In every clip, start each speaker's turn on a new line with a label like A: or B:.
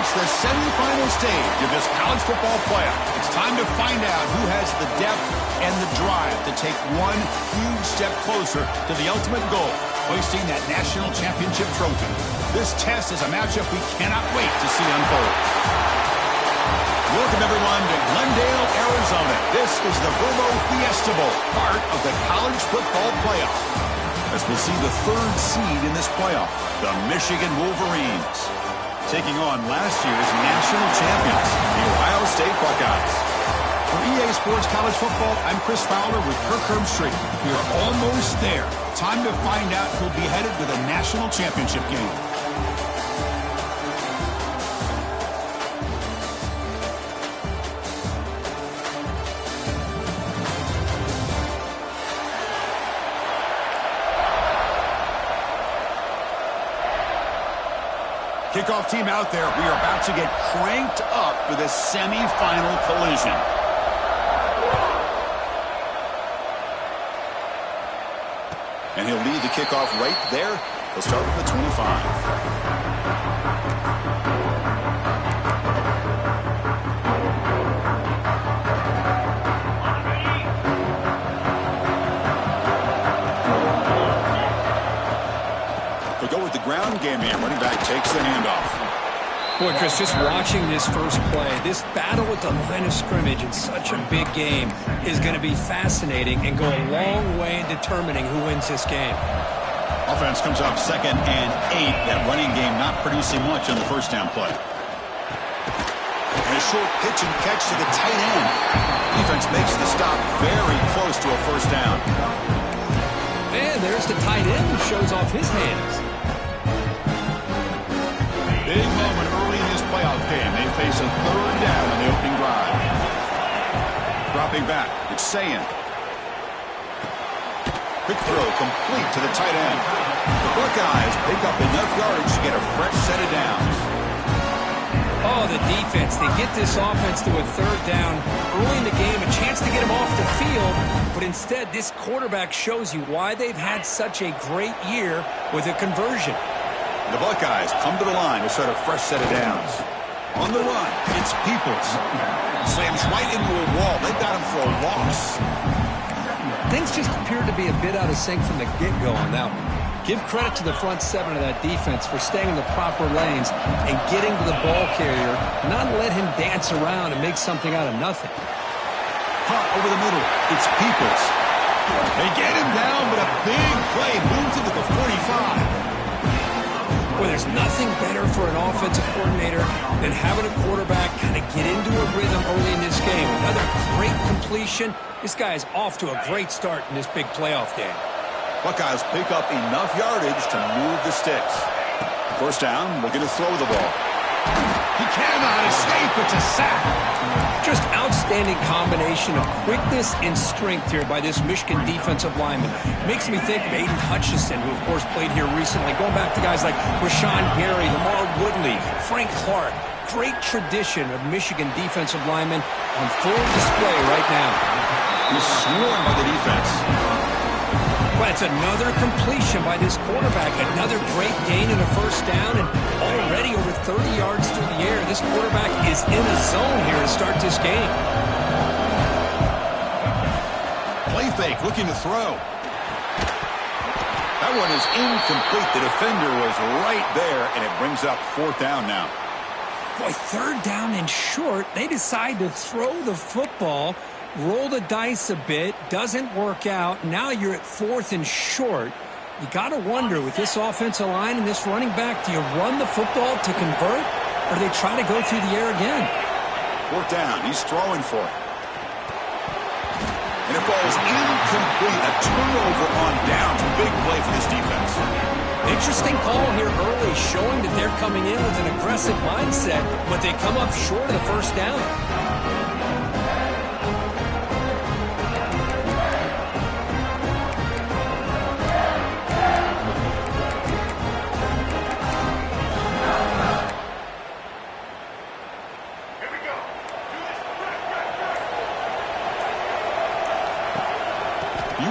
A: reached the semifinal stage of this college football playoff. It's time to find out who has the depth and the drive to take one huge step closer to the ultimate goal, hoisting that national championship trophy. This test is a matchup we cannot wait to see unfold. Welcome, everyone, to Glendale, Arizona. This is the Verbo Fiesta Bowl, part of the college football playoff. As we'll see the third seed in this playoff, the Michigan Wolverines, taking on last year's national champions, the Ohio State Buckeyes. For EA Sports College Football, I'm Chris Fowler with Kirk Herbstreit. We are almost there. Time to find out who'll be headed to the national championship game. Kickoff team out there. We are about to get cranked up for this semifinal collision. And he'll lead the kickoff right there. He'll start with the 25. Ground game here. Running back takes the handoff.
B: Boy, Chris, just watching this first play, this battle with the line of scrimmage in such a big game is going to be fascinating and go a long way in determining who wins this game.
A: Offense comes up 2nd and 8. That running game not producing much on the first down play. And a short pitch and catch to the tight end. Defense makes the stop very close to a first down.
B: And there's the tight end who shows off his hands.
A: Big moment early in this playoff game. They face a third down on the opening drive. Dropping back, it's Sayin. Quick throw complete to the tight end. The Buckeyes pick up enough yardage to get a fresh set of downs.
B: Oh, the defense. They get this offense to a third down early in the game, a chance to get them off the field, but instead this quarterback shows you why they've had such a great year with a conversion.
A: The Buckeyes come to the line to start a fresh set of downs. On the run, it's Peoples. Slams right into a wall. They've got him for a loss.
B: Things just appeared to be a bit out of sync from the get-go on that one. Give credit to the front seven of that defense for staying in the proper lanes and getting to the ball carrier, not let him dance around and make something out of nothing.
A: Hot over the middle, it's Peoples. They get him down, but a big play moves into the 45.
B: Boy, there's nothing better for an offensive coordinator than having a quarterback kind of get into a rhythm early in this game. Another great completion. This guy is off to a great start in this big playoff game.
A: Buckeyes pick up enough yardage to move the sticks. First down, looking to throw the ball. He cannot escape. It's a sack.
B: Just outstanding combination of quickness and strength here by this Michigan defensive lineman. Makes me think of Aiden Hutchinson, who, of course, played here recently. Going back to guys like Rashawn Gary, Lamar Woodley, Frank Clark. Great tradition of Michigan defensive linemen on full display right now.
A: He's swarmed by the defense.
B: But it's another completion by this quarterback. Another great gain in a first down, and already over 30 yards through the air. This quarterback is in a zone here to start this game.
A: Play fake, looking to throw. That one is incomplete. The defender was right there, and it brings up 4th down now.
B: Boy, 3rd down and short. They decide to throw the football. Roll the dice a bit, doesn't work out. Now you're at 4th and short. You got to wonder, with this offensive line and this running back, do you run the football to convert, or do they try to go through the air again?
A: 4th down, he's throwing for it. And it falls incomplete. A turnover on downs. Big play for this defense.
B: Interesting call here early, showing that they're coming in with an aggressive mindset, but they come up short of the first down.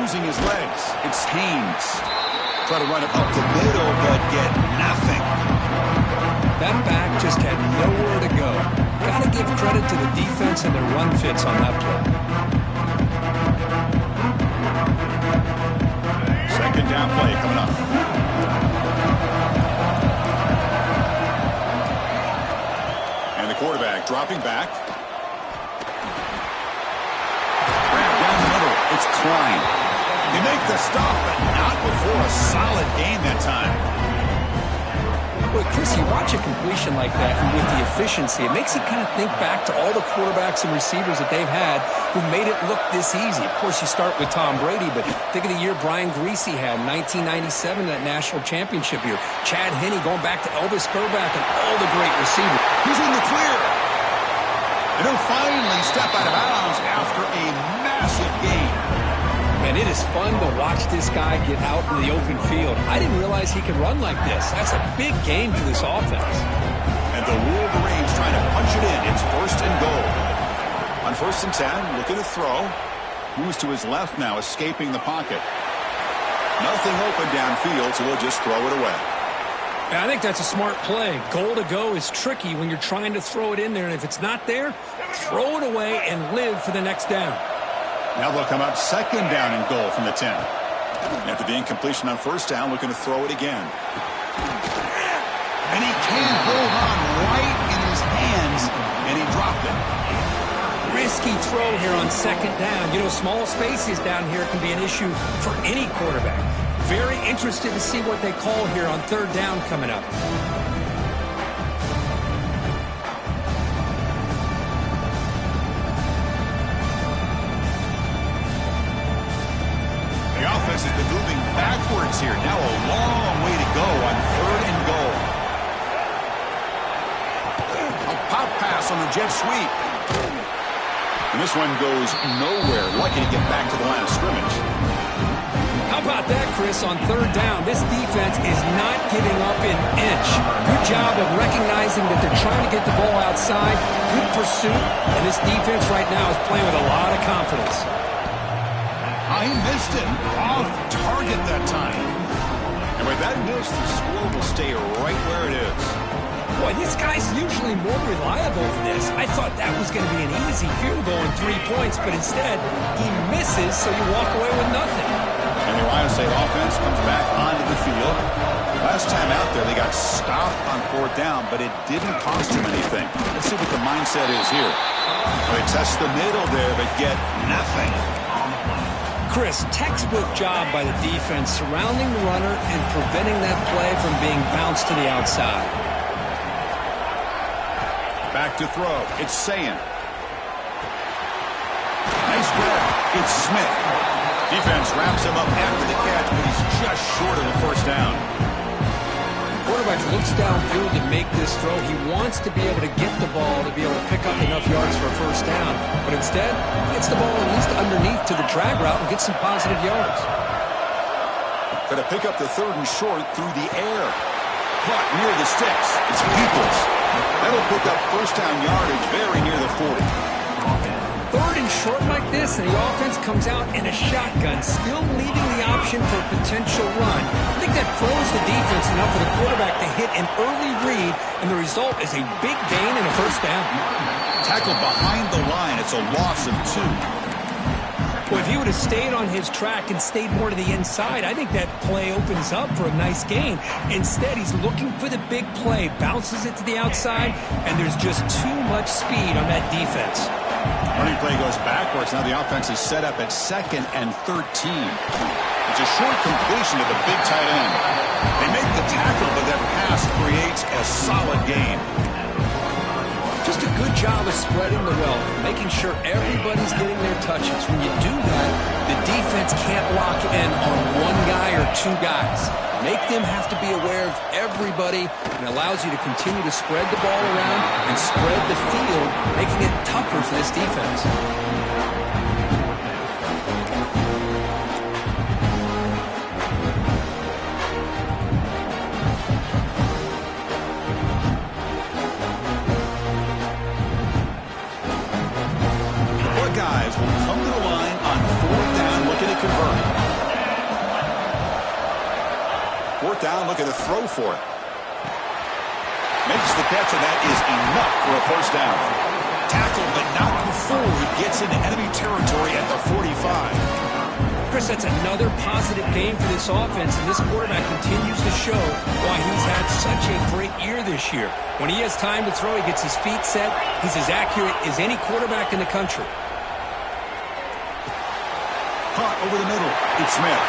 A: Using his legs, it's Haynes. Try to run it up the middle, but get nothing.
B: That back just had nowhere give credit to the defense and their run fits on that play.
A: Second down play coming up. And the quarterback dropping back. Grab down the middle. It's Klein. They make the stop, but not before a solid gain that time.
B: Well, Chris, you watch a completion like that, and with the efficiency, it makes you kind of think back to all the quarterbacks and receivers that they've had who made it look this easy. Of course, you start with Tom Brady, but think of the year Brian Griese had, 1997, that national championship year. Chad Henne going back to Elvis Grbac and all the great receivers.
A: He's in the clear. And he'll finally step out of bounds after a massive gain.
B: And it is fun to watch this guy get out in the open field. I didn't realize he could run like this. That's a big gain for this offense.
A: And the Wolverines trying to punch it in. It's first and goal. On 1st and 10, looking to throw. Moves to his left now, escaping the pocket. Nothing open downfield, so he'll just throw it away.
B: I think that's a smart play. Goal to go is tricky when you're trying to throw it in there, and if it's not there, throw it away and live for the next down.
A: Now they'll come up 2nd down and goal from the 10. After the incompletion on 1st down, looking to throw it again. And he can't hold on right in his hands, and he dropped it.
B: Risky throw here on 2nd down. You know, small spaces down here can be an issue for any quarterback. Very interested to see what they call here on 3rd down coming up.
A: The offense has been moving backwards here. Now a long way to go on 3rd and goal. A pop pass on the jet sweep. And this one goes nowhere. Lucky to get back to the line of scrimmage.
B: How about that, Chris, on 3rd down? This defense is not giving up an inch. Good job of recognizing that they're trying to get the ball outside. Good pursuit. And this defense right now is playing with a lot of confidence.
A: He missed it. Off target that time. And with that miss, the score will stay right where it is.
B: Boy, this guy's usually more reliable than this. I thought that was going to be an easy field goal and 3 points, but instead, he misses, so you walk away with nothing.
A: And the Ohio State offense comes back onto the field. Last time out there, they got stopped on 4th down, but it didn't cost them anything. Let's see what the mindset is here. They test the middle there, but get nothing.
B: Chris, textbook job by the defense surrounding the runner and preventing that play from being bounced to the outside.
A: Back to throw. It's Sayin. Nice grab. It's Smith. Defense wraps him up after the catch, but he's just short of the 1st down.
B: Quarterback looks downfield to make this throw. He wants to be able to get the ball to be able to pick up enough yards for a 1st down. But instead, he gets the ball at least underneath to the drag route and gets some positive yards.
A: Got to pick up the 3rd and short through the air. Caught near the sticks. It's Peoples. That'll pick up 1st down yardage very near the 40.
B: 3rd and short like this, and the offense comes out in a shotgun, still leaving the option for a potential run. I think that throws the defense enough for the quarterback to hit an early read, and the result is a big gain and a 1st down.
A: Tackled behind the line. It's a loss of 2.
B: Well, if he would have stayed on his track and stayed more to the inside, I think that play opens up for a nice gain. Instead, he's looking for the big play, bounces it to the outside, and there's just too much speed on that defense.
A: Running play goes backwards. Now the offense is set up at 2nd and 13. It's a short completion to the big tight end. They make the tackle, but that pass creates a solid gain.
B: Just a good job of spreading the wealth, making sure everybody's getting their touches. When you do that, the defense can't lock in on one guy or 2 guys. Make them have to be aware of everybody, and allows you to continue to spread the ball around and spread the field, making it tougher for this defense.
A: Guys will come to the line on 4th down, looking to convert. 4th down, looking to throw for it. Makes the catch, and that is enough for a 1st down. tackle, but not before he gets into enemy territory at the 45.
B: Chris, that's another positive game for this offense, and this quarterback continues to show why he's had such a great year this year. When he has time to throw, he gets his feet set. He's as accurate as any quarterback in the country.
A: Caught over the middle. It's Smith.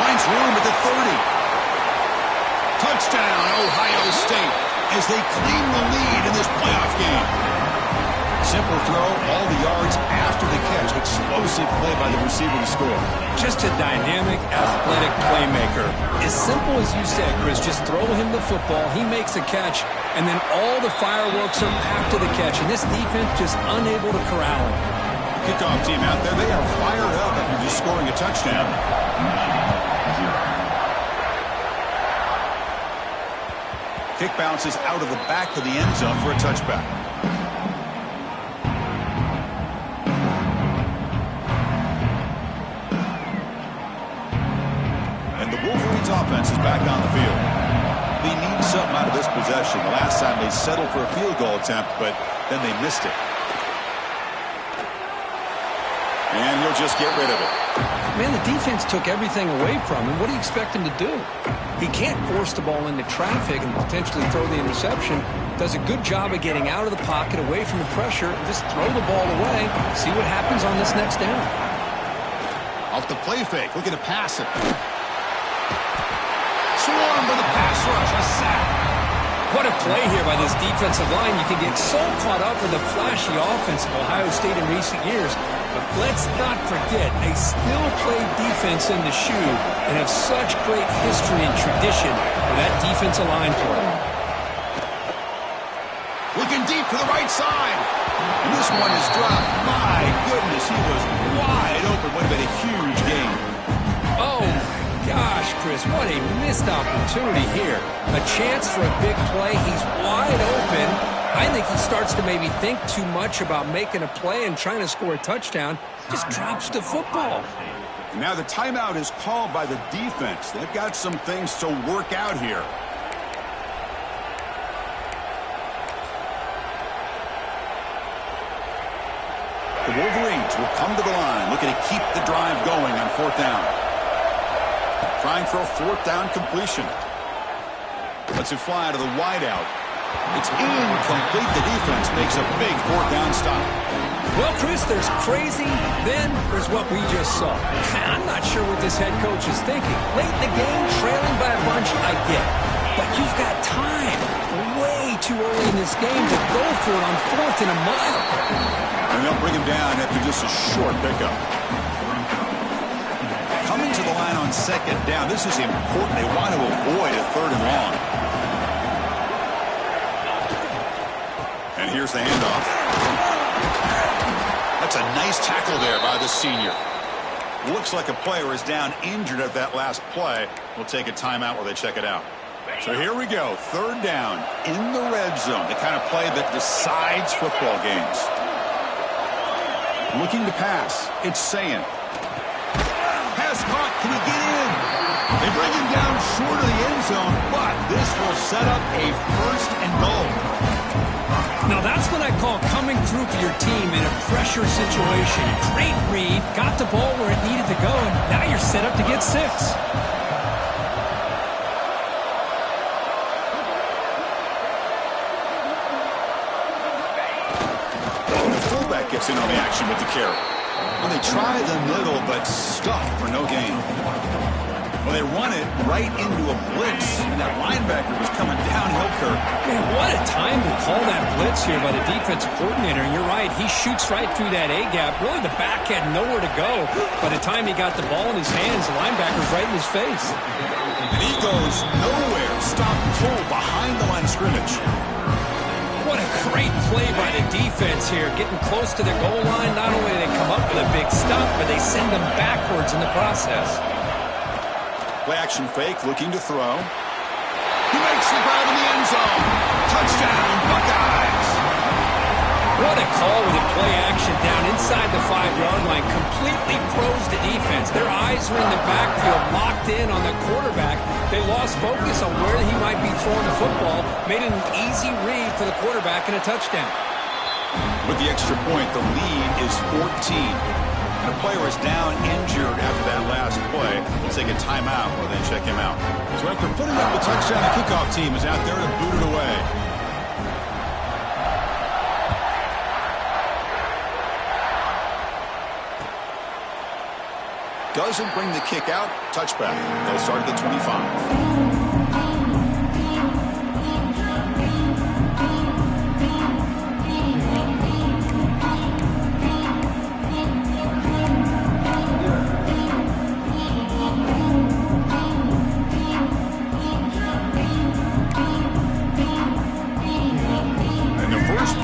A: Finds room at the 30. Touchdown, Ohio State, as they claim the lead in this playoff game. Simple throw, all the yards after the catch. Explosive play by the receiver to score.
B: Just a dynamic, athletic playmaker. As simple as you said, Chris, just throw him the football, he makes a catch, and then all the fireworks are after the catch. And this defense just unable to corral him.
A: Kickoff team out there, they are fired up after just scoring a touchdown. Kick bounces out of the back of the end zone for a touchback. And the Wolverines offense is back on the field. They need something out of this possession. The last time they settled for a field goal attempt, but then they missed it. And he'll just get rid of it.
B: Man, the defense took everything away from him. What do you expect him to do? He can't force the ball into traffic and potentially throw the interception. Does a good job of getting out of the pocket, away from the pressure. Just throw the ball away. See what happens on this next down.
A: Off the play fake, looking to pass it. Swarm with a pass rush, a sack.
B: What a play here by this defensive line. You can get so caught up in the flashy offense of Ohio State in recent years. But let's not forget, they still play defense in the shoe and have such great history and tradition with that defensive line play.
A: Looking deep to the right side. And this one is dropped. My goodness, he was wide open. Would have been a huge gain.
B: Oh, my gosh, Chris, what a missed opportunity here. A chance for a big play. He's wide open. I think he starts to maybe think too much about making a play and trying to score a touchdown. Just drops the football.
A: Now the timeout is called by the defense. They've got some things to work out here. The Wolverines will come to the line, looking to keep the drive going on fourth down. Trying for a fourth down completion. Lets it fly to the wideout. It's incomplete. The defense makes a big fourth down stop.
B: Well, Chris, there's crazy, then there's what we just saw. I'm not sure what this head coach is thinking. Late in the game, trailing by a bunch, I get it. But you've got time, way too early in this game, to go for it on fourth and a mile.
A: And they'll bring him down after just a short pickup. Coming to the line on second down, this is important. They want to avoid a third and long. And here's the handoff. That's a nice tackle there by the senior. Looks like a player is down injured at that last play. We'll take a timeout while they check it out. So here we go. Third down in the red zone. The kind of play that decides football games. Looking to pass. It's Sayin. Pass caught. Can he get in? They bring him down short of the end zone, but this will set up a first and goal.
B: Now that's what I call coming through for your team in a pressure situation. Great read, got the ball where it needed to go, and now you're set up to get 6.
A: The fullback gets in on the action with the carry. Well, they try the middle, but stuffed for no gain. Well, they run it right into a blitz, and that linebacker was coming downhill, Kirk.
B: Man, what a time to call that blitz here by the defensive coordinator. And you're right, he shoots right through that A-gap. Really, the back had nowhere to go. By the time he got the ball in his hands, the linebacker's right in his face.
A: And he goes nowhere. Stop cold behind the line of scrimmage.
B: What a great play by the defense here. Getting close to the goal line, not only do they come up with a big stop, but they send them backwards in the process.
A: Play action fake, looking to throw. He makes the grab in the end zone. Touchdown, Buckeyes.
B: What a call with a play action down inside the 5-yard line. Completely froze the defense. Their eyes were in the backfield, locked in on the quarterback. They lost focus on where he might be throwing the football. Made an easy read for the quarterback and a touchdown.
A: With the extra point, the lead is 14. And a player is down injured after that last play. We'll take a timeout or then check him out. So after putting up the touchdown, the kickoff team is out there to boot it away. Doesn't bring the kick out. Touchback. They'll start at the 25.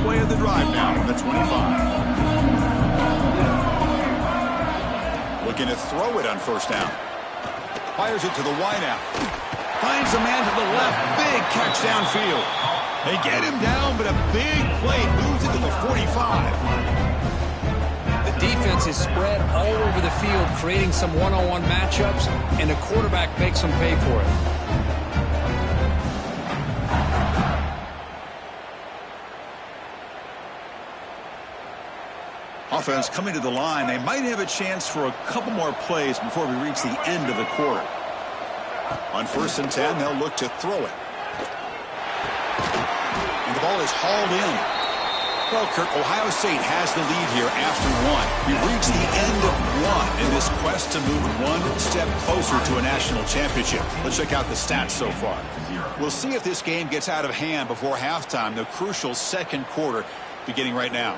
A: Play of the drive now from the 25. Looking to throw it on first down. Fires it to the wideout. Finds a man to the left. Big catch downfield. They get him down, but a big play moves it to the 45.
B: The defense is spread all over the field, creating some one-on-one matchups, and the quarterback makes them pay for it.
A: Offense coming to the line. They might have a chance for a couple more plays before we reach the end of the quarter. On 1st and 10, they'll look to throw it. And the ball is hauled in. Well, Kirk, Ohio State has the lead here after one. We've reached the end of one in this quest to move one step closer to a national championship. Let's check out the stats so far. We'll see if this game gets out of hand before halftime, the crucial second quarter beginning right now.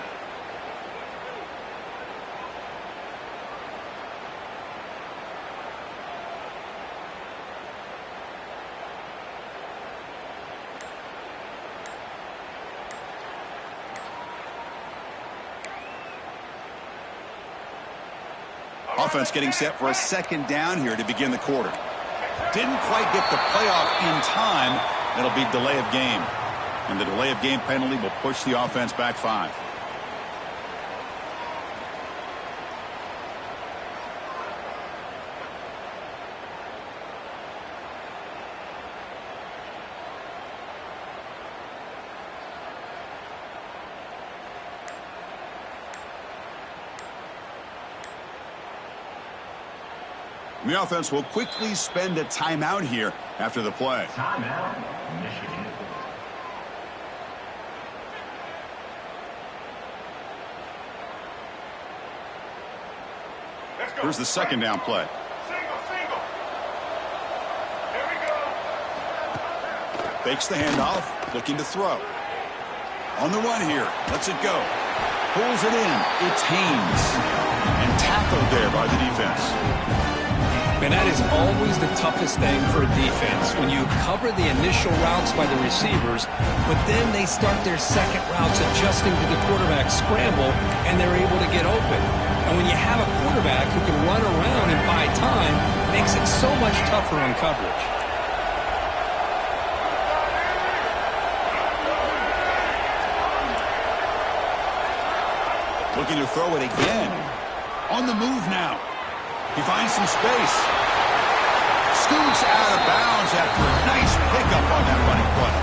A: Offense getting set for a second down here to begin the quarter. Didn't quite get the playoff in time. It'll be delay of game. And the delay of game penalty will push the offense back 5. The offense will quickly spend a timeout here after the play.
C: Timeout, Michigan.
A: Here's the second down play.
C: Single. Here we go.
A: Fakes the handoff, looking to throw. On the run here, lets it go. Pulls it in. It's Haynes. And tackled there by the defense.
B: And that is always the toughest thing for a defense, when you cover the initial routes by the receivers, but then they start their second routes adjusting to the quarterback's scramble, and they're able to get open. And when you have a quarterback who can run around and buy time, it makes it so much tougher on coverage.
A: Looking to throw it again. On the move now. He finds some space. Scoots out of bounds after a nice pickup on that running play.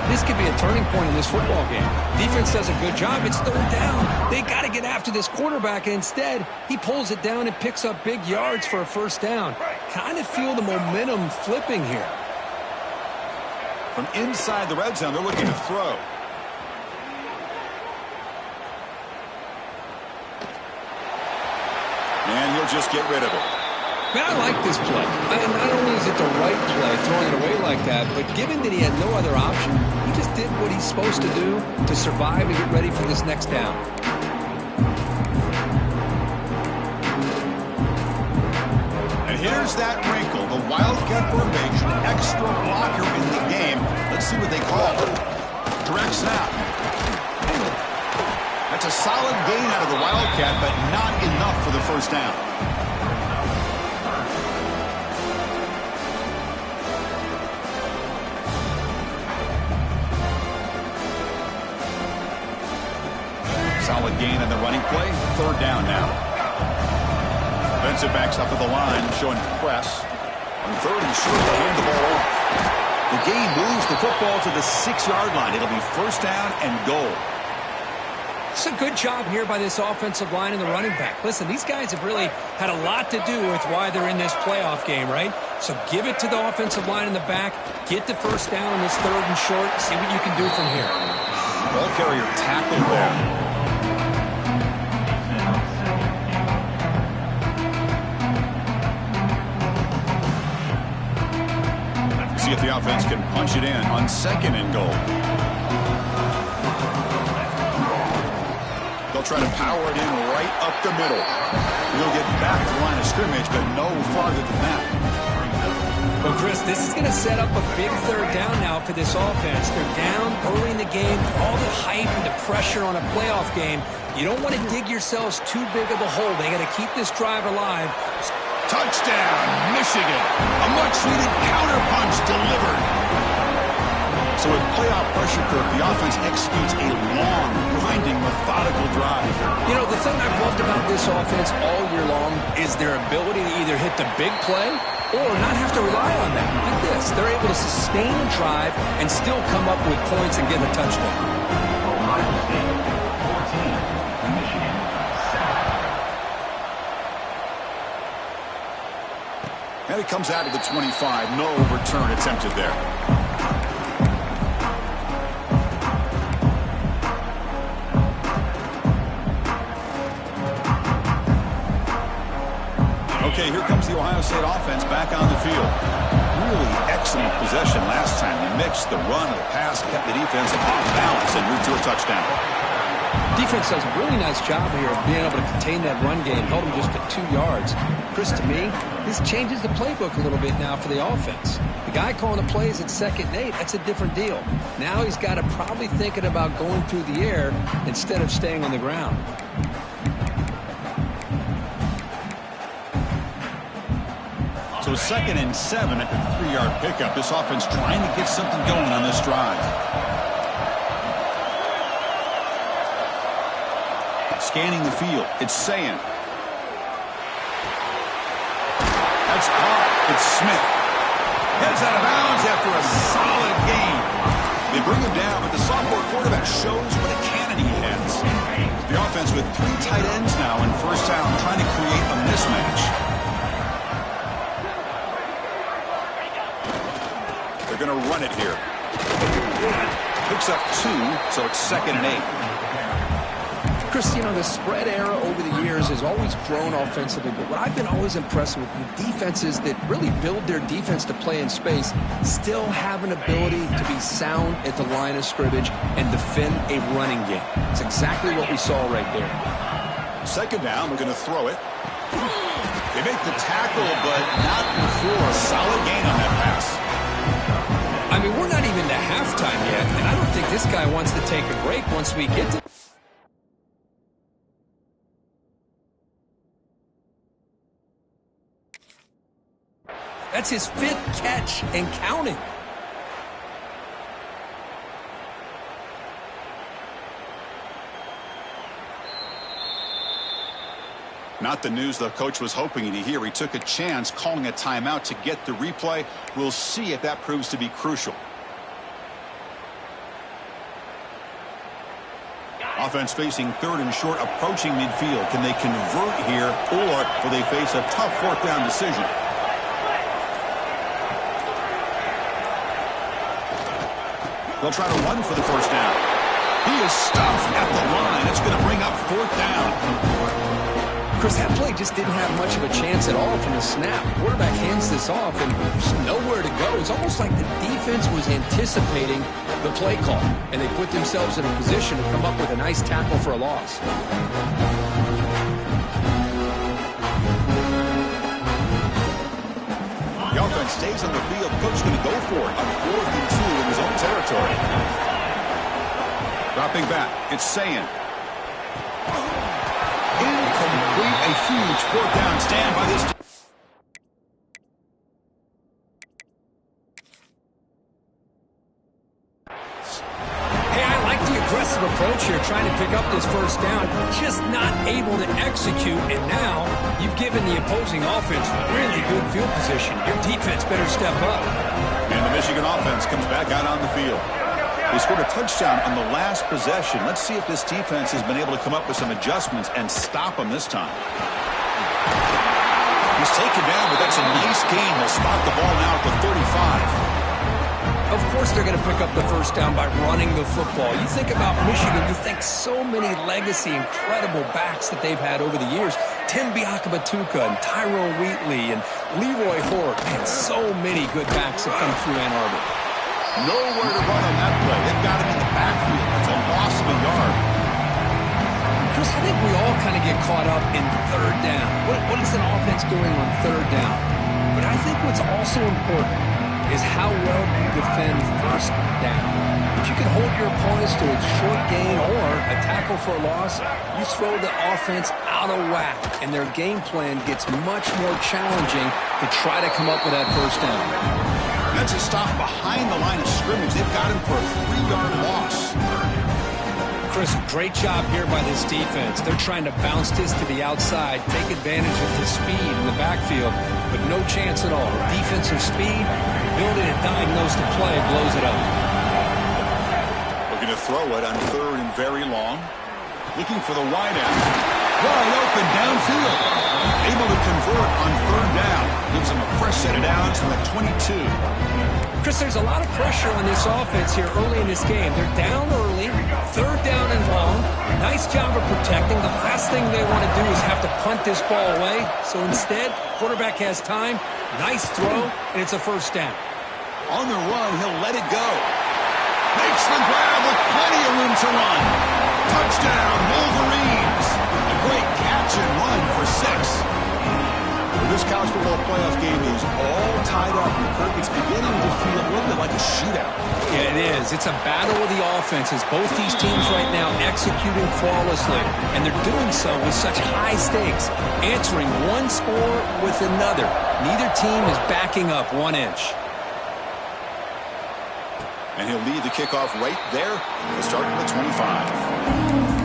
B: This could be a turning point in this football game. Defense does a good job. It's third down. They got to get after this quarterback, and instead, he pulls it down and picks up big yards for a first down. Kind of feel the momentum flipping here.
A: From inside the red zone, they're looking to throw. And he'll just get rid of it.
B: Man, I like this play. Not only is it the right play, throwing it away like that, but given that he had no other option, he just did what he's supposed to do to survive and get ready for this next down.
A: And here's that wrinkle, the Wildcat formation, extra blocker in the game. Let's see what they call it. Direct snap. That's a solid gain out of the Wildcat, but not enough for the first down. Solid gain on the running play. Third down now. Defensive backs up at the line, showing press. On third and short, they hand the ball off. The game moves the football to the 6-yard line. It'll be first down and goal.
B: It's a good job here by this offensive line and the running back. Listen, these guys have really had a lot to do with why they're in this playoff game, right? So give it to the offensive line in the back. Get the first down on this 3rd and short. See what you can do from here.
A: Ball carrier tackled there. See if the offense can punch it in on 2nd and goal. They'll try to power it in right up the middle. He'll get back to the line of scrimmage, but no farther than that.
B: Well, Chris, this is going to set up a big 3rd down now for this offense. They're down early in the game. All the hype and the pressure on a playoff game. You don't want to dig yourselves too big of a hole. They got to keep this drive alive.
A: Touchdown, Michigan. A much-needed counterpunch delivered. So with playoff pressure curve, the offense executes a long, grinding, methodical drive.
B: You know, the thing I've loved about this offense all year long is their ability to either hit the big play or not have to rely on that. Like this. They're able to sustain a drive and still come up with points and get a touchdown.
C: Ohio State 14, Michigan 7.
A: And it comes out of the 25. No return attempted there. Okay, here comes the Ohio State offense back on the field. Really excellent possession last time. They mixed the run, the pass, kept the defense off balance, and moved to a touchdown.
B: Defense does a really nice job here of being able to contain that run game, held them just to 2 yards. Chris, to me, this changes the playbook a little bit now for the offense. The guy calling the plays at 2nd and 8, that's a different deal. Now he's got to probably thinking about going through the air instead of staying on the ground.
A: So 2nd and 7 at the 3-yard pickup. This offense trying to get something going on this drive. Scanning the field. It's Sayin. That's caught. It's Smith. Heads out of bounds after a solid gain. They bring him down, but the sophomore quarterback shows what a cannon he has. The offense with 3 tight ends now in 1st down, trying to create a mismatch. They're going to run it here. Picks up 2, so it's 2nd and 8.
B: Chris, you know, the spread era over the years has always grown offensively, but what I've been always impressed with the defenses that really build their defense to play in space still have an ability to be sound at the line of scrimmage and defend a running game. It's exactly what we saw right there.
A: 2nd down, we're going to throw it. They make the tackle, but not before a solid gain on that pass.
B: I mean, we're not even to halftime yet, and I don't think this guy wants to take a break once we get to... That's his 5th catch and counting.
A: Not the news the coach was hoping to hear. He took a chance calling a timeout to get the replay. We'll see if that proves to be crucial. Offense facing 3rd and short, approaching midfield. Can they convert here, or will they face a tough 4th down decision? They'll try to run for the 1st down. He is stuffed at the line. It's going to bring up 4th down.
B: Chris, that play just didn't have much of a chance at all from the snap. Quarterback hands this off, and there's nowhere to go. It's almost like the defense was anticipating the play call, and they put themselves in a position to come up with a nice tackle for a loss.
A: The offense stays on the field. Coach going to go for it on 4th and 2 in his own territory. Dropping back. It's Sayin. Incomplete. A huge 4th down stand by this.
B: Aggressive approach here, trying to pick up this 1st down, just not able to execute, and now you've given the opposing offense really good field position. Your defense better step up.
A: And the Michigan offense comes back out on the field. They scored a touchdown on the last possession. Let's see if this defense has been able to come up with some adjustments and stop them this time. He's taken down, but that's a nice gain. They'll spot the ball now at the 35.
B: Of course they're going to pick up the first down by running the football. You think about Michigan, you think so many legacy, incredible backs that they've had over the years. Tim Biakabatuka and Tyrone Wheatley and Leroy Hort. Man, so many good backs have come through Ann Arbor.
A: Nowhere to run on that play. They've got him in the backfield. That's a loss of a yard.
B: Chris, I think we all kind of get caught up in third down. What is an offense doing on third down? But I think what's also important is how well you defend first down. If you can hold your opponents to a short gain or a tackle for a loss, you throw the offense out of whack, and their game plan gets much more challenging to try to come up with that first down.
A: That's a stop behind the line of scrimmage. They've got him for a 3-yard loss.
B: Chris, great job here by this defense. They're trying to bounce this to the outside, take advantage of the speed in the backfield, but no chance at all. Defensive speed, ability to diagnose the play, blows it up.
A: Looking to throw it on third and very long. Looking for the wideout. Wide open downfield. Able to convert on third down. Gives them a fresh set of downs from the 22.
B: Chris, there's a lot of pressure on this offense here early in this game. They're down early, third down and long. Nice job of protecting. The last thing they want to do is have to punt this ball away. So instead, quarterback has time. Nice throw, and it's a first down.
A: On the run, he'll let it go. Makes the grab with plenty of room to run. Touchdown, Wolverines. A great catch and run for 6. This college football playoff game is all tied up. Kirk, it's beginning to feel a little bit like a shootout.
B: Yeah, it is. It's a battle of the offenses. Both these teams right now executing flawlessly, and they're doing so with such high stakes, answering one score with another. Neither team is backing up 1 inch.
A: And he'll lead the kickoff right there. He'll start from the 25.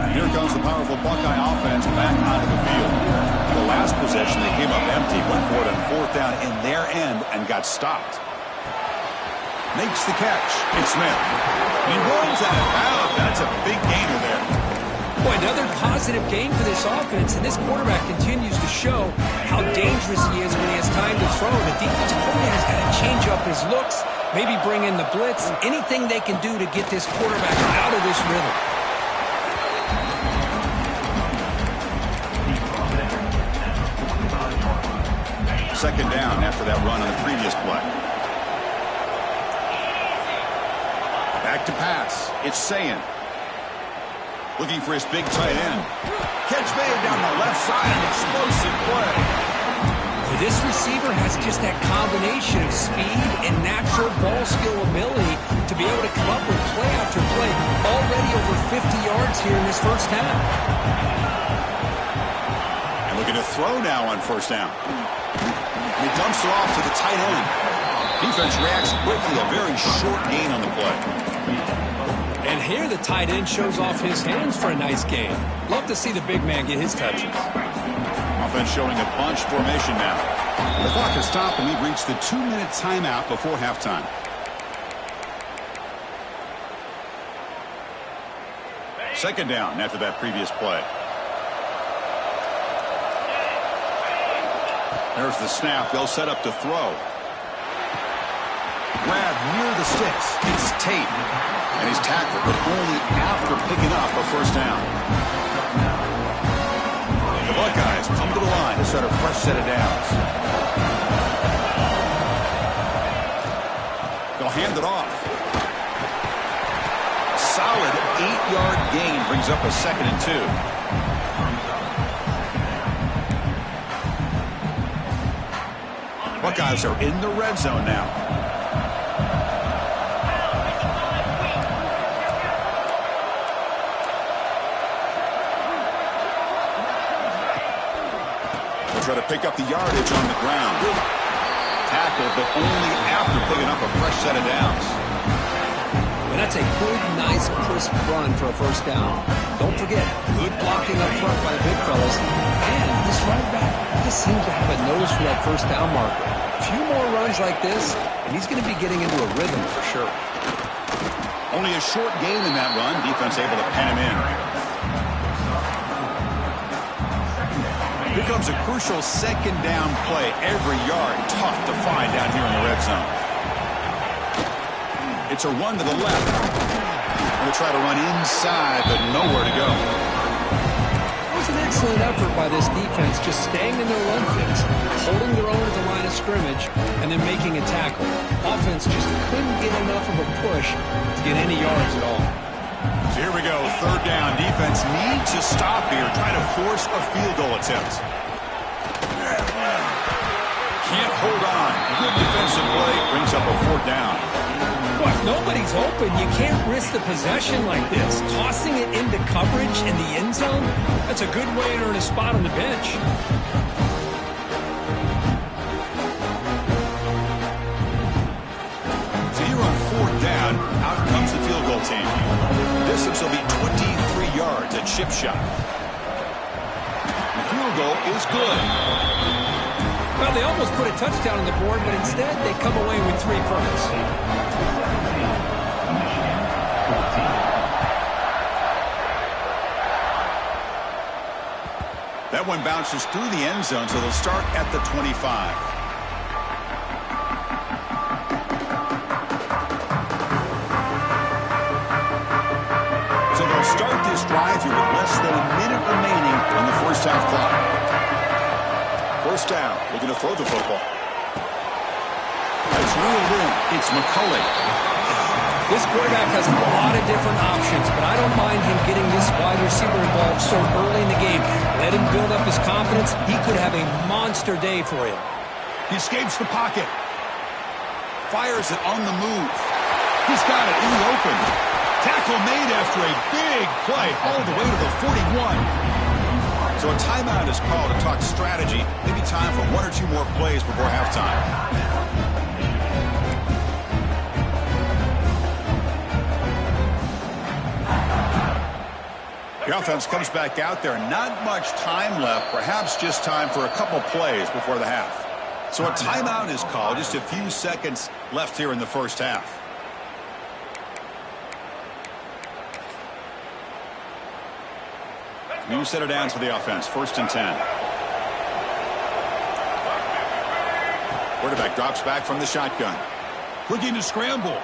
A: Here comes the powerful Buckeye offense back onto the field. The last possession, they came up empty, went for it on fourth down in their end and got stopped. Makes the catch. It's Smith. He runs out of bounds. That's a big gainer there.
B: Boy, another positive game for this offense, and this quarterback continues to show how dangerous he is when he has time to throw. The defensive coordinator's got to change up his looks, maybe bring in the blitz, anything they can do to get this quarterback out of this rhythm.
A: Second down after that run on the previous play. Back to pass. It's Sayin. Looking for his big tight end. Catch made down the left side. An explosive play.
B: This receiver has just that combination of speed and natural ball skill ability to be able to come up with play after play. Already over 50 yards here in this first half.
A: And looking to throw now on first down. And he dumps it off to the tight end. Defense reacts quickly. A very short gain on the play.
B: And here the tight end shows off his hands for a nice gain. Love to see the big man get his touches.
A: Offense showing a bunch formation now. The clock has stopped and we've reached the 2-minute timeout before halftime. Second down after that previous play. There's the snap. They'll set up to throw. Grab near the sticks. It's Tate. And he's tackled, but only after picking up a first down. The Buckeyes come to the line to start a fresh set of downs. They'll hand it off. Solid 8-yard gain brings up a 2nd and 2. Buckeyes are in the red zone now. They'll try to pick up the yardage on the ground. Tackled, but only after picking up a fresh set of downs.
B: And that's a good, nice, crisp run for a first down. Don't forget, good blocking up front by the big fellas. And this right back just seems to have a nose for that first down marker. A few more runs like this, and he's going to be getting into a rhythm for sure.
A: Only a short gain in that run. Defense able to pen him in. Here comes a crucial second down play. Every yard tough to find down here in the red zone. It's a run to the left. Going to try to run inside, but nowhere to go.
B: It was an excellent effort by this defense, just staying in their run fix, holding their own at the line of scrimmage, and then making a tackle. Offense just couldn't get enough of a push to get any yards at all.
A: So here we go, third down. Defense needs to stop here, try to force a field goal attempt. Can't hold on. Good defensive play, brings up a fourth down.
B: Well, if nobody's open, you can't risk the possession like this. Tossing it into coverage in the end zone, that's a good way to earn a spot on the bench.
A: So here on fourth down, out comes the field goal team. Distance will be 23 yards at chip shot. The field goal is good.
B: Well, they almost put a touchdown on the board, but instead they come away with 3 points.
A: That one bounces through the end zone, so they'll start at the 25. So they'll start this drive here with less than a minute remaining on the first half clock. First down, looking to throw the football. It's reeled in. It's McCulley.
B: This quarterback has a lot of different options, but I don't mind him getting this wide receiver involved so early in the game. Let him build up his confidence. He could have a monster day for you.
A: He escapes the pocket. Fires it on the move. He's got it in the open. Tackle made after a big play all the way to the 41. So a timeout is called to talk strategy. Maybe time for 1 or 2 more plays before halftime. The offense comes back out there. Not much time left. Perhaps just time for a couple plays before the half. So a timeout is called. Just a few seconds left here in the first half. New set of downs for the offense. 1st and 10. Quarterback drops back from the shotgun. Looking to scramble.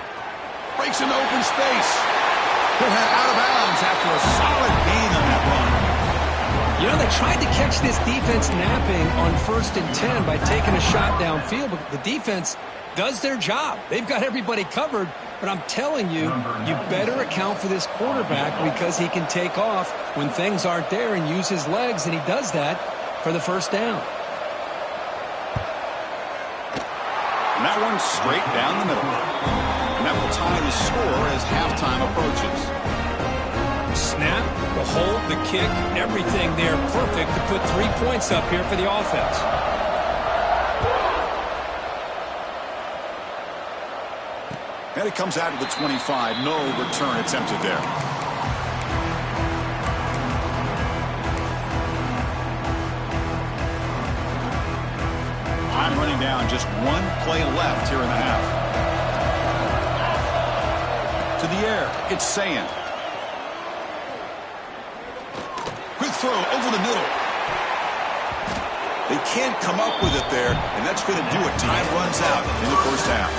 A: Breaks into open space. He'll head out of bounds after a solid gain on that run.
B: You know, they tried to catch this defense napping on 1st and 10 by taking a shot downfield, but the defense does their job. They've got everybody covered, but I'm telling you, you better account for this quarterback because he can take off when things aren't there and use his legs, and he does that for the first down.
A: And that one's straight down the middle. And that will tie the score as halftime approaches.
B: Snap, the hold, the kick, everything there perfect to put 3 points up here for the offense.
A: And it comes out to the 25. No return attempted there. Time running down. Just 1 play left here in the half. To the air. It's Sand. Quick throw over the middle. They can't come up with it there, and that's going to do it. Time runs out in the first half.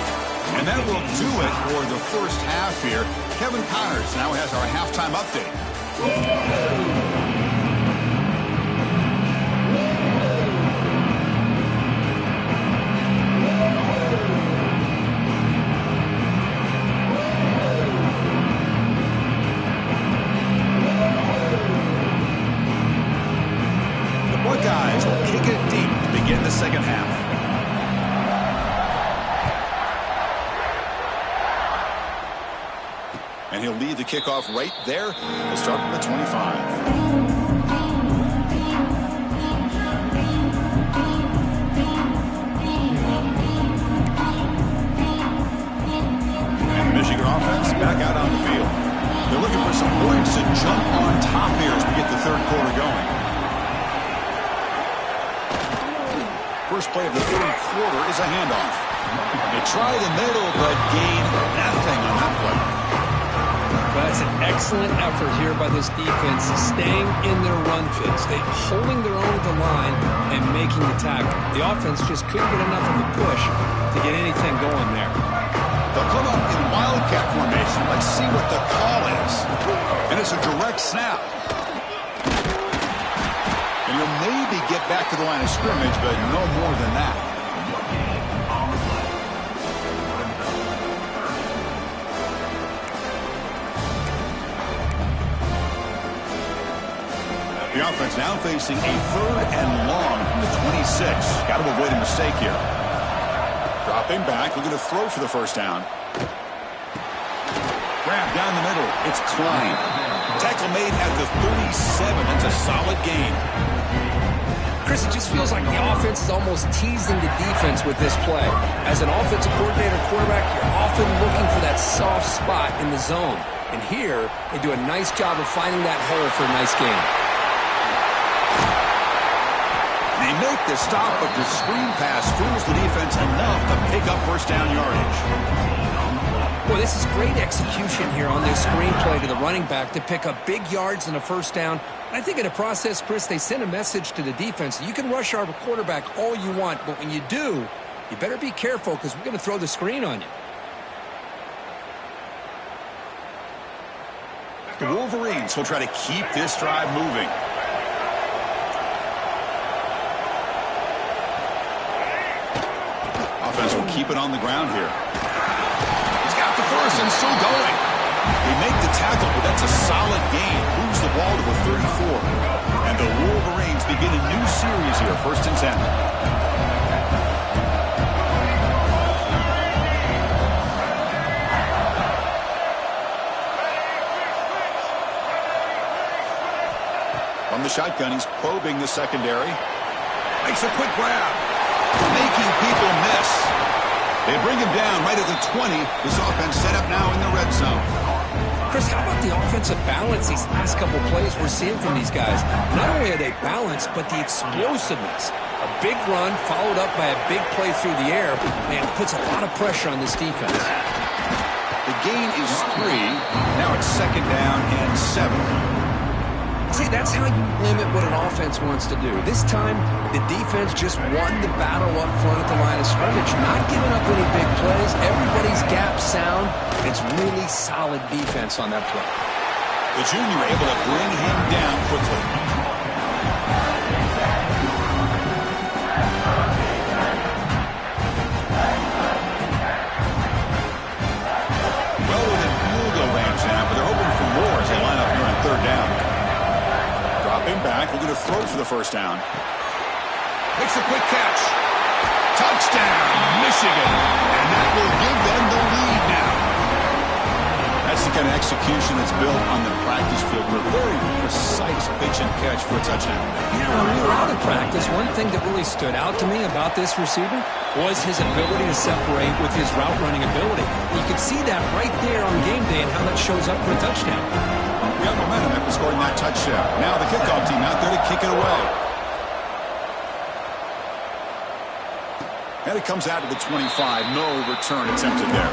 A: And that will do it for the first half here. Kevin Connors now has our halftime update. The Buckeyes will kick it deep to begin the second half. And he'll lead the kickoff right there. He'll start from the 25. And the Michigan offense back out on the field. They're looking for some points to jump on top here as we get the third quarter going. First play of the third quarter is a handoff. They try the middle, but gain nothing on that play.
B: That's an excellent effort here by this defense, staying in their run fit, holding their own at the line and making the tackle. The offense just couldn't get enough of a push to get anything going there.
A: They'll come up in wildcat formation. Let's see what the call is. And it's a direct snap. And you'll maybe get back to the line of scrimmage, but no more than that. The offense now facing a third and long from the 26. Got to avoid a mistake here. Dropping back, looking to throw for the first down. Grab down the middle. It's Klein. Tackle made at the 37. That's a solid gain.
B: Chris, it just feels like the offense is almost teasing the defense with this play. As an offensive coordinator, quarterback, you're often looking for that soft spot in the zone. And here, they do a nice job of finding that hole for a nice gain.
A: They make the stop, but the screen pass fools the defense enough to pick up first down yardage.
B: Well, this is great execution here on this screen play to the running back to pick up big yards and a first down. I think in the process, Chris, they send a message to the defense. You can rush our quarterback all you want, but when you do, you better be careful because we're going to throw the screen on you.
A: The Wolverines will try to keep this drive moving. Offense will keep it on the ground here. He's got the first and still going. They make the tackle, but that's a solid gain. Moves the ball to the 34. And the Wolverines begin a new series here, 1st and 10. From the shotgun, he's probing the secondary. Makes a quick grab. Making people miss. They bring him down right at the 20. This offense set up now in the red zone.
B: Chris, how about the offensive balance these last couple plays we're seeing from these guys? Not only are they balanced, but the explosiveness. A big run followed up by a big play through the air, man, puts a lot of pressure on this defense.
A: The gain is 3. Now it's 2nd down and 7.
B: See, that's how you limit what an offense wants to do. This time, the defense just won the battle up front at the line of scrimmage, not giving up any big plays. Everybody's gap sound. It's really solid defense on that play.
A: The junior able to bring him down quickly. Well within field goal range now, but they're hoping for more as they line up here on 3rd down. Dropping back, looking to throw for the first down. Makes a quick catch. Touchdown, Michigan. And that will give them the lead now. That's the kind of execution that's built on the practice field. A very precise pitch and catch for a touchdown.
B: You know, when we were out of practice, one thing that really stood out to me about this receiver was his ability to separate with his route running ability. You could see that right there on game day and how that shows up for a touchdown.
A: We got momentum after scoring that touchdown. Now the kickoff team out there to kick it away. And it comes out to the 25. No return attempted there.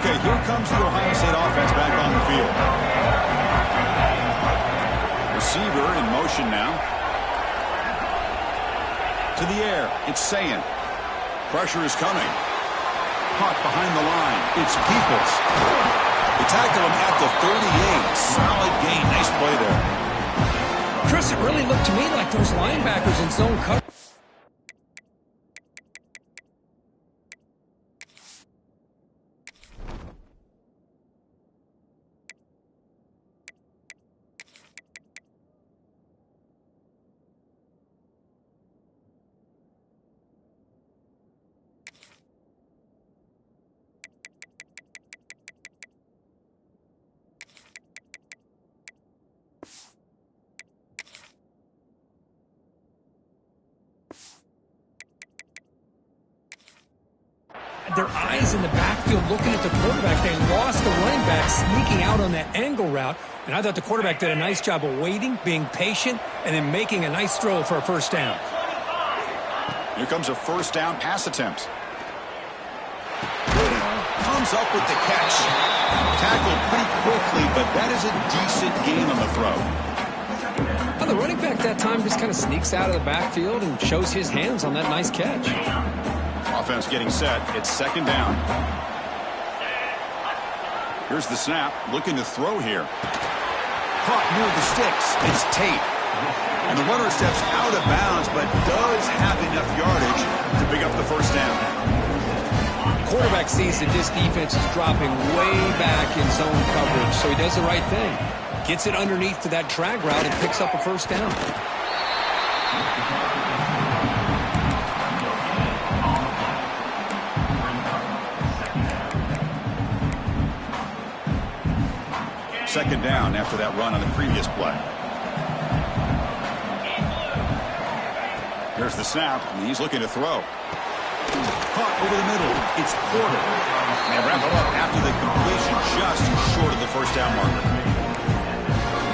A: Okay, here comes the Ohio State offense back on the field. Receiver in motion now. To the air. It's Sayin. Pressure is coming. Caught behind the line. It's Peoples. They tackle him at the 38. Solid gain. Nice play there.
B: Chris, it really looked to me like those linebackers in zone coverage. their eyes in the backfield looking at the quarterback. They lost the running back sneaking out on that angle route. And I thought the quarterback did a nice job of waiting, being patient, and then making a nice throw for a first down.
A: Here comes a first down pass attempt. Comes up with the catch. Tackled pretty quickly, but that is a decent gain on the throw.
B: Well, the running back that time just kind of sneaks out of the backfield and shows his hands on that nice catch.
A: Offense getting set. It's second down. Here's the snap. Looking to throw here. Caught near the sticks. It's Tate. And the runner steps out of bounds, but does have enough yardage to pick up the first down.
B: Quarterback sees that this defense is dropping way back in zone coverage, so he does the right thing. Gets it underneath to that drag route and picks up a first down.
A: Second down after that run on the previous play. Here's the snap, and he's looking to throw. Caught over the middle. It's Porter. And wrap it up after the completion, just short of the first down marker.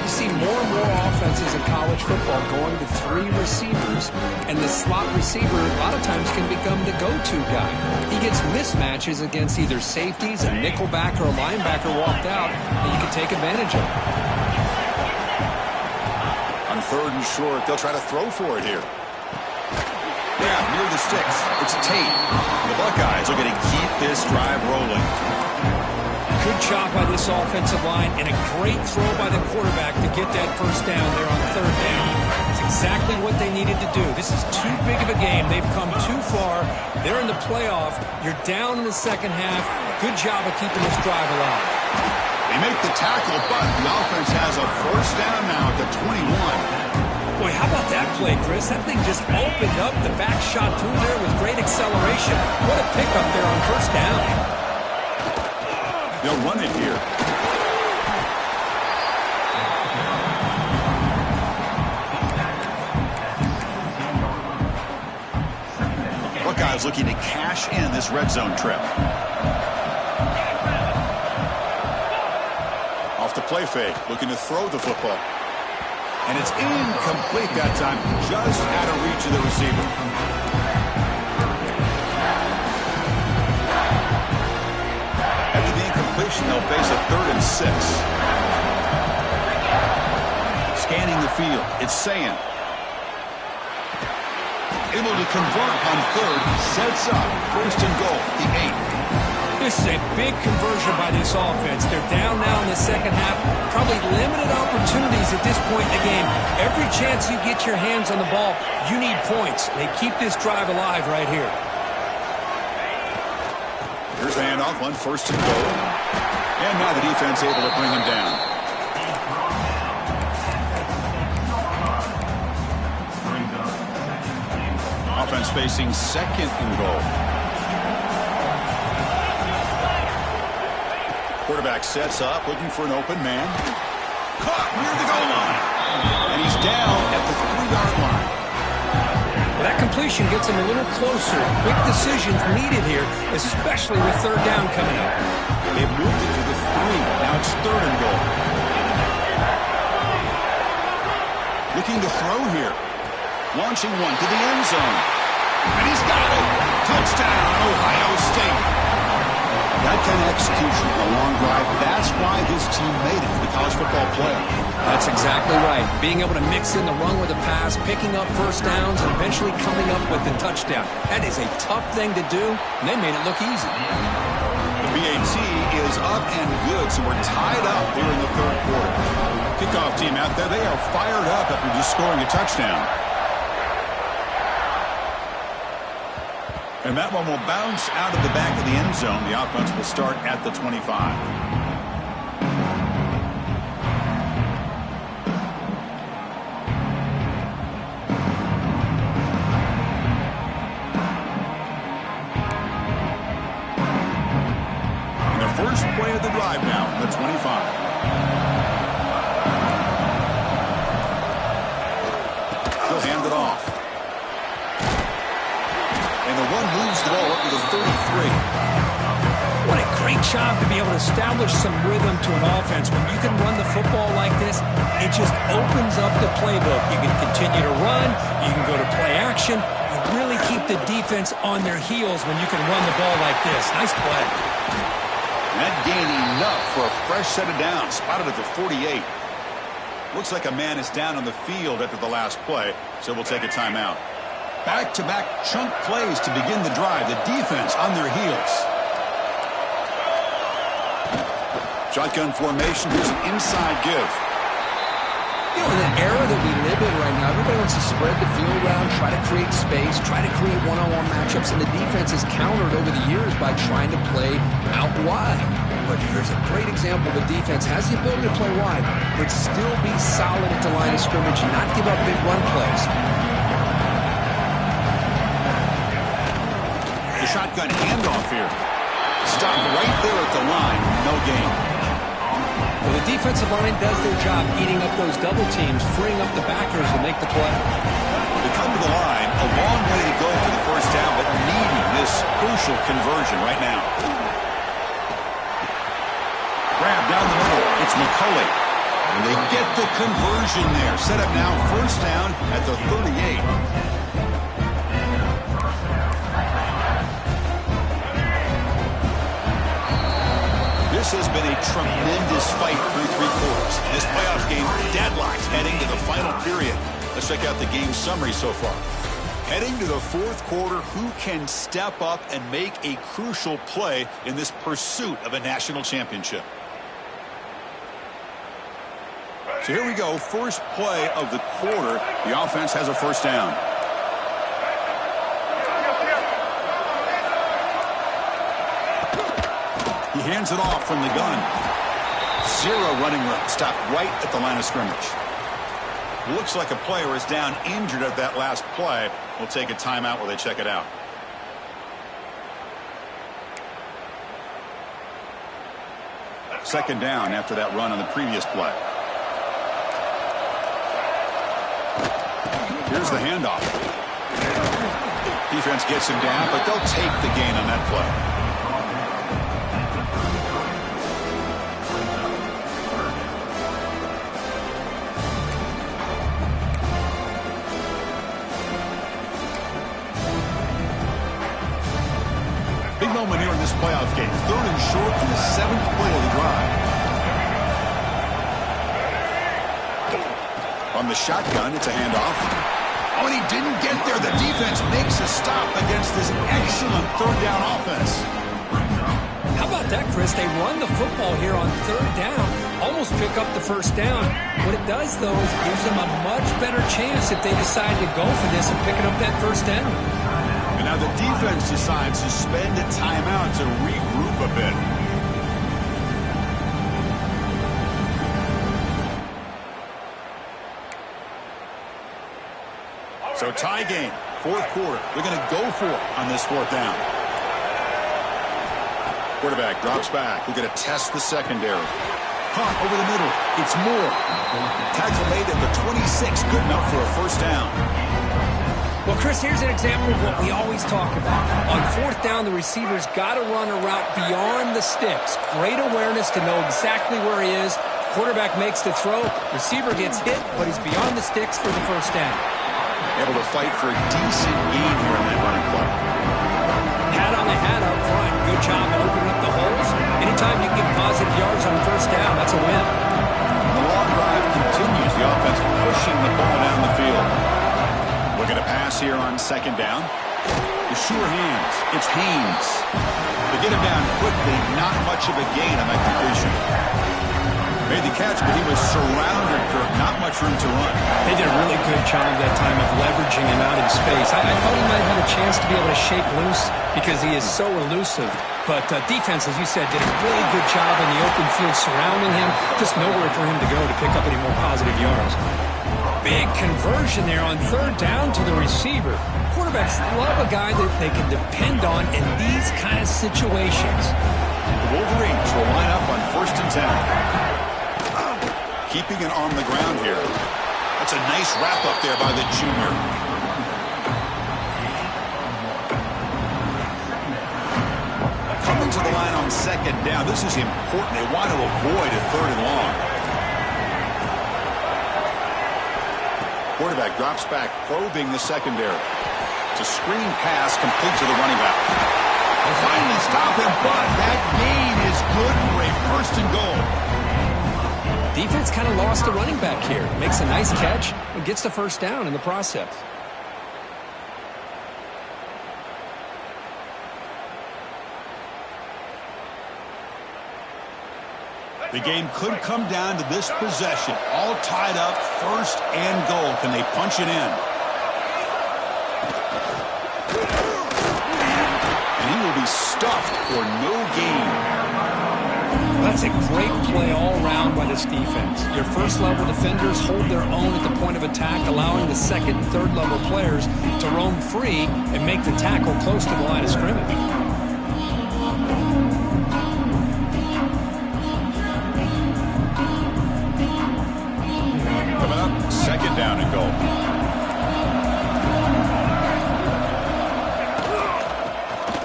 B: You see more and more offenses in college football going to 3 receivers, and the slot receiver a lot of times can become the go-to guy. He gets mismatches against either safeties, a nickelback, or a linebacker walked out, and you can take advantage of it.
A: On third and short, they'll try to throw for it here. Yeah, near the sticks. It's Tate. The Buckeyes are going to keep this drive rolling.
B: Good job by this offensive line and a great throw by the quarterback to get that first down there on third down. It's exactly what they needed to do. This is too big of a game. They've come too far. They're in the playoff. You're down in the second half. Good job of keeping this drive alive.
A: They make the tackle, but the offense has a first down now at the 21.
B: Boy, how about that play, Chris? That thing just opened up. The back shot through there with great acceleration. What a pickup there on first down.
A: They'll run it here. Buckeyes looking to cash in this red zone trip. Off the play fake, looking to throw the football. And it's incomplete that time, just out of reach of the receiver. After the incompletion, they'll face a 3rd and 6. Scanning the field, it's Sayan. Able to convert on third, sets up first and goal, the 8.
B: This is a big conversion by this offense. They're down now in the second half. Probably limited opportunities at this point in the game. Every chance you get your hands on the ball, you need points. They keep this drive alive right here.
A: Here's a handoff on first and goal. And now the defense able to bring him down. Offense facing second and goal. Quarterback sets up, looking for an open man. Caught near the goal line. And he's down at the 3-yard line.
B: Well, that completion gets him a little closer. Quick decisions needed here, especially with third down coming up.
A: They've moved it to the 3. Now it's third and goal. Looking to throw here. Launching one to the end zone. And he's got it. Touchdown, Ohio State. That kind of execution on a long drive, that's why this team made it to the college football playoff.
B: That's exactly right. Being able to mix in the run with a pass, picking up first downs, and eventually coming up with the touchdown. That is a tough thing to do, and they made it look easy.
A: The PAT is up and good, so we're tied up here in the third quarter. Kickoff team out there, they are fired up after just scoring a touchdown. And that one will bounce out of the back of the end zone. The offense will start at the 25. And the first play of the drive now from the 25. He'll hand it off. And the run moves the ball up to the 33.
B: great job to be able to establish some rhythm to an offense. When you can run the football like this, it just opens up the playbook. You can continue to run. You can go to play action. You really keep the defense on their heels when you can run the ball like this. Nice play.
A: That gain enough for a fresh set of downs. Spotted at the 48. Looks like a man is down on the field after the last play, so we'll take a timeout. Back-to-back chunk plays to begin the drive. The defense on their heels. Shotgun formation. Here's an inside give.
B: You know, in the era that we live in right now, everybody wants to spread the field around, try to create space, try to create one-on-one matchups, and the defense has countered over the years by trying to play out wide. But here's a great example. The defense has the ability to play wide, but still be solid at the line of scrimmage and not give up big run plays.
A: The shotgun handoff here. Stopped right there at the line. No gain.
B: Well, the defensive line does their job eating up those double teams, freeing up the backers to make the play.
A: They come to the line, a long way to go for the first down, but needing this crucial conversion right now. Grab down the middle. It's McCulley. And they get the conversion there. Set up now, first down at the 38. This has been a tremendous fight through three quarters. This playoff game deadlocked heading to the final period. Let's check out the game summary so far. Heading to the fourth quarter, who can step up and make a crucial play in this pursuit of a national championship? So here we go, first play of the quarter. The offense has a first down. He hands it off from the gun. Zero running room. Stopped right at the line of scrimmage. Looks like a player is down injured at that last play. We'll take a timeout while they check it out. Second down after that run on the previous play. Here's the handoff. Defense gets him down, but they'll take the gain on that play. Big moment here in this playoff game. Third and short in the seventh play of the drive. On the shotgun, it's a handoff. Oh, and he didn't get there. The defense makes a stop against this excellent third down offense.
B: How about that, Chris? They run the football here on third down, almost pick up the first down. What it does, though, is it gives them a much better chance if they decide to go for this and picking up that first down.
A: And now the defense decides to spend a timeout to regroup a bit. So tie game, fourth quarter. They're going to go for it on this fourth down. Quarterback drops back. We're going to test the secondary. Caught over the middle. It's Moore. Tackle made at the 26. Good enough for a first down.
B: Well, Chris, here's an example of what we always talk about. On fourth down, the receiver's got to run a route beyond the sticks. Great awareness to know exactly where he is. Quarterback makes the throw. Receiver gets hit, but he's beyond the sticks for the first down.
A: Able to fight for a decent gain here in that running play.
B: Hat on the hat up front. Good job opening up the holes. Anytime you get positive yards on first down, that's a win.
A: The long drive continues. The offense pushing the ball down the field. Looking to pass here on second down. The sure hands. It's Haynes. They get him down quickly. Not much of a gain on that completion. Made the catch, but he was surrounded, Kirk. Not much room to run.
B: They did a really good job that time of leveraging him out in space. I thought he might have a chance to be able to shake loose because he is so elusive. But defense, as you said, did a really good job in the open field surrounding him. Just nowhere for him to go to pick up any more positive yards. Big conversion there on third down to the receiver. Quarterbacks love a guy that they can depend on in these kind of situations.
A: The Wolverines will line up on 1st and 10. Keeping it on the ground here. That's a nice wrap up there by the junior. Coming to the line on on second down. This is important. They want to avoid a 3rd and long. Quarterback drops back, probing the secondary. It's a screen pass complete to the running back. They finally stop him, but that gain is good for a 1st and goal.
B: Defense kind of lost the running back here. Makes a nice catch and gets the 1st down in the process.
A: The game could come down to this possession. All tied up, 1st and goal. Can they punch it in? And he will be stuffed for no gain.
B: That's a great play all around by this defense. Your 1st-level defenders hold their own at the point of attack, allowing the 2nd and 3rd-level players to roam free and make the tackle close to the line of scrimmage.
A: Coming up, 2nd down and goal.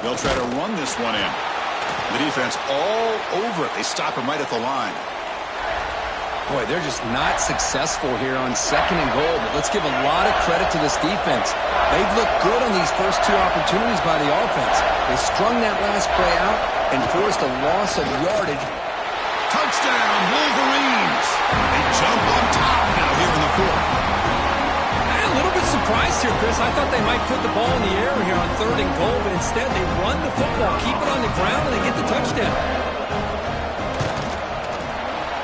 A: They'll try to run this one in. The defense all over it. They stop him right at the line.
B: Boy, they're just not successful here on 2nd and goal, but let's give a lot of credit to this defense. They've looked good on these first 2 opportunities by the offense. They strung that last play out and forced a loss of yardage.
A: Touchdown, Wolverines! They jump on top now here in the 4th.
B: A little bit surprised here, Chris. I thought they might put the ball in the air here on 3rd and goal, but instead they run the football, keep it on the ground, and they get the touchdown.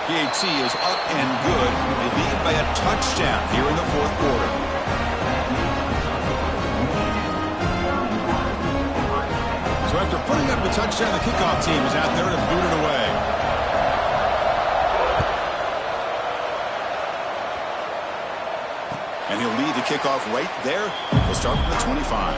A: pt is up and good. They lead by a touchdown here in the 4th quarter. So after putting up a touchdown, the kickoff team is out there to boot it away. And he'll lead the kickoff right there. He'll start from the 25.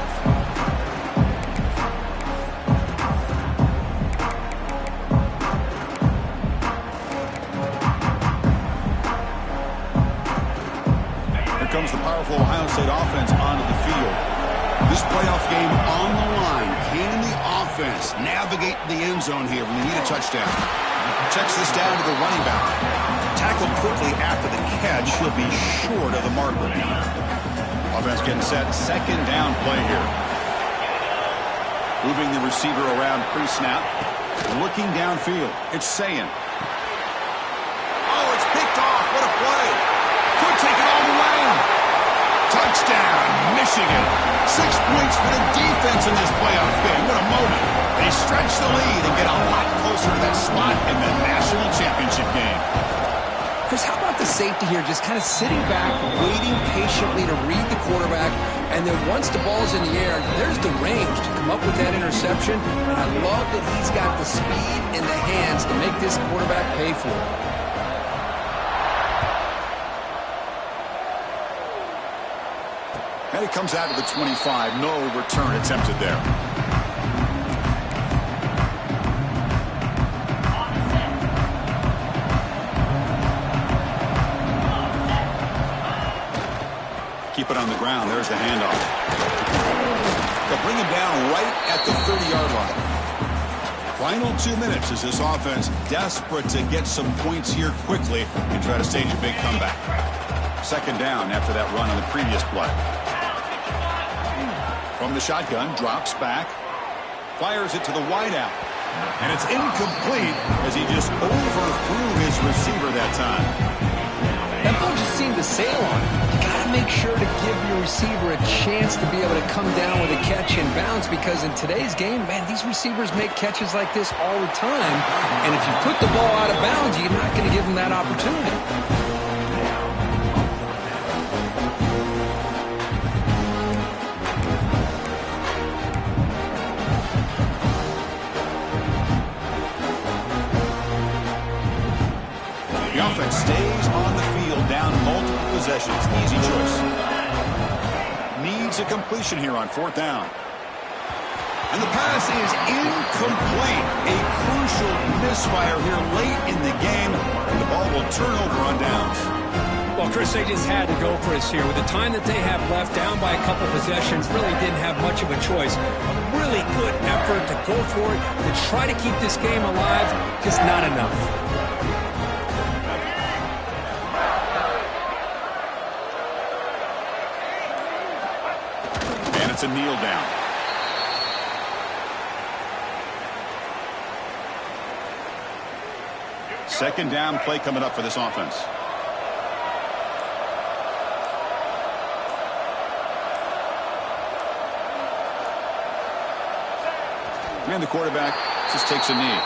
A: Here comes the powerful Ohio State offense onto the field. This playoff game on the line. Can the offense navigate the end zone here when they need a touchdown? Checks this down to the running back. Tackled quickly after the catch. He'll be short of the marker now. Offense getting set. 2nd down play here. Moving the receiver around pre-snap. Looking downfield. It's Sayin. Oh, it's picked off. What a play. Could take it all the way. Touchdown, Michigan. 6 points for the defense in this playoff game. What a moment. They stretch the lead and get a lot closer to that spot in the national championship game.
B: Chris, how about the safety here, just kind of sitting back, waiting patiently to read the quarterback, and then once the ball's in the air, there's the range to come up with that interception, and I love that he's got the speed and the hands to make this quarterback pay for it.
A: And it comes out to the 25. No return attempted there. Keep it on the ground. There's the handoff. They'll bring him down right at the 30-yard line. Final 2 minutes as this offense desperate to get some points here quickly and try to stage a big comeback. 2nd down after that run on the previous play. From the shotgun, drops back, fires it to the wideout. And it's incomplete as he just overthrew his receiver that time.
B: That ball just seemed to sail on him. You got to make sure to give your receiver a chance to be able to come down with a catch and bounce, because in today's game, man, these receivers make catches like this all the time. And if you put the ball out of bounds, you're not going to give them that opportunity.
A: The offense stays on the field, down multiple possessions. Easy choice. Needs a completion here on 4th down. And the pass is incomplete. A crucial misfire here late in the game, and the ball will turn over on downs.
B: Well, Chris, they just had to go for us here. With the time that they have left, down by a couple possessions, really didn't have much of a choice. A really good effort to go for it, to try to keep this game alive, just not enough.
A: And it's a kneel down. Second down play coming up for this offense. And the quarterback just takes a knee.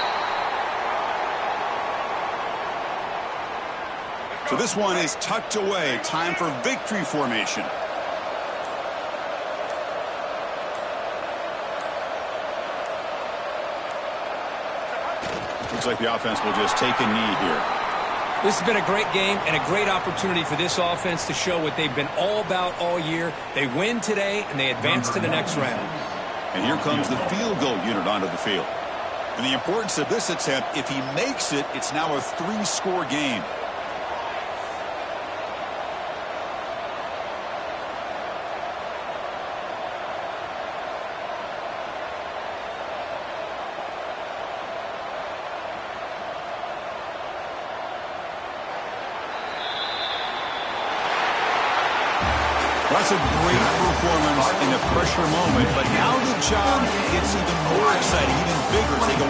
A: So this one is tucked away. Time for victory formation. Looks like the offense will just take a knee here.
B: This has been a great game and a great opportunity for this offense to show what they've been all about all year. They win today, and they advance to the next round.
A: And here comes the field goal unit onto the field. And the importance of this attempt, if he makes it, it's now a 3-score game. That's a great performance in a pressure moment, but now the job gets even more exciting, even bigger as they go